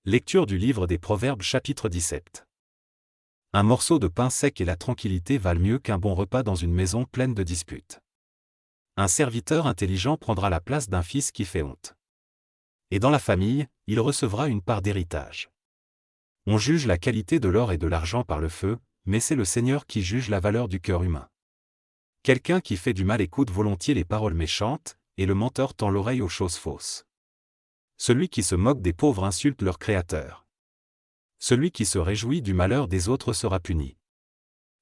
Lecture du livre des Proverbes chapitre 17. Un morceau de pain sec et la tranquillité valent mieux qu'un bon repas dans une maison pleine de disputes. Un serviteur intelligent prendra la place d'un fils qui fait honte. Et dans la famille, il recevra une part d'héritage. On juge la qualité de l'or et de l'argent par le feu, mais c'est le Seigneur qui juge la valeur du cœur humain. Quelqu'un qui fait du mal écoute volontiers les paroles méchantes, et le menteur tend l'oreille aux choses fausses. Celui qui se moque des pauvres insulte leur Créateur. Celui qui se réjouit du malheur des autres sera puni.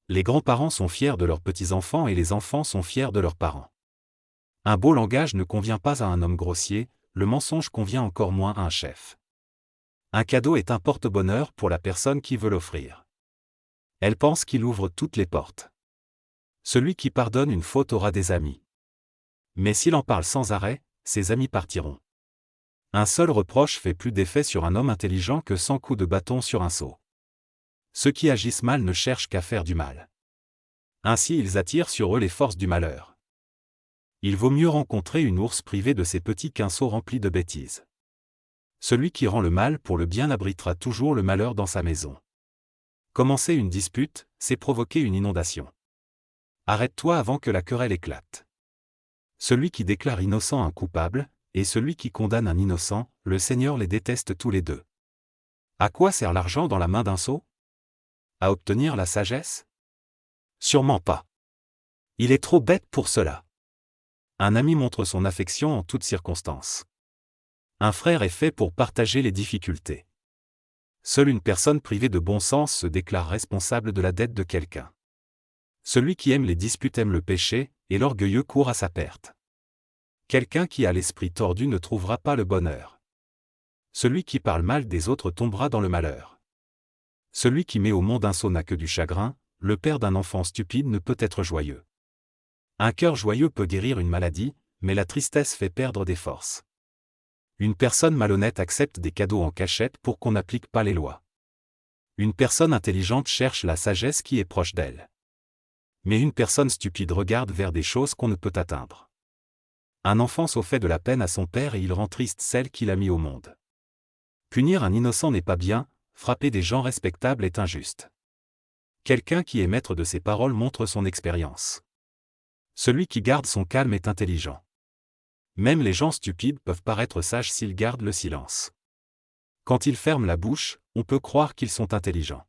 Les grands-parents sont fiers de leurs petits-enfants et les enfants sont fiers de leurs parents. Un beau langage ne convient pas à un homme grossier, le mensonge convient encore moins à un chef. Un cadeau est un porte-bonheur pour la personne qui veut l'offrir. Elle pense qu'il ouvre toutes les portes. Celui qui pardonne une faute aura des amis. Mais s'il en parle sans arrêt, ses amis partiront. Un seul reproche fait plus d'effet sur un homme intelligent que 100 coups de bâton sur un seau. Ceux qui agissent mal ne cherchent qu'à faire du mal. Ainsi ils attirent sur eux les forces du malheur. Il vaut mieux rencontrer une ours privée de ses petits qu'un seau rempli de bêtises. Celui qui rend le mal pour le bien abritera toujours le malheur dans sa maison. Commencer une dispute, c'est provoquer une inondation. Arrête-toi avant que la querelle éclate. Celui qui déclare innocent un coupable, et celui qui condamne un innocent, le Seigneur les déteste tous les deux. À quoi sert l'argent dans la main d'un sot? À obtenir la sagesse? Sûrement pas. Il est trop bête pour cela. Un ami montre son affection en toutes circonstances. Un frère est fait pour partager les difficultés. Seule une personne privée de bon sens se déclare responsable de la dette de quelqu'un. Celui qui aime les disputes aime le péché, et l'orgueilleux court à sa perte. Quelqu'un qui a l'esprit tordu ne trouvera pas le bonheur. Celui qui parle mal des autres tombera dans le malheur. Celui qui met au monde un sot n'a que du chagrin, le père d'un enfant stupide ne peut être joyeux. Un cœur joyeux peut guérir une maladie, mais la tristesse fait perdre des forces. Une personne malhonnête accepte des cadeaux en cachette pour qu'on n'applique pas les lois. Une personne intelligente cherche la sagesse qui est proche d'elle. Mais une personne stupide regarde vers des choses qu'on ne peut atteindre. Un enfant fait de la peine à son père et il rend triste celle qu'il a mis au monde. Punir un innocent n'est pas bien, frapper des gens respectables est injuste. Quelqu'un qui est maître de ses paroles montre son expérience. Celui qui garde son calme est intelligent. Même les gens stupides peuvent paraître sages s'ils gardent le silence. Quand ils ferment la bouche, on peut croire qu'ils sont intelligents.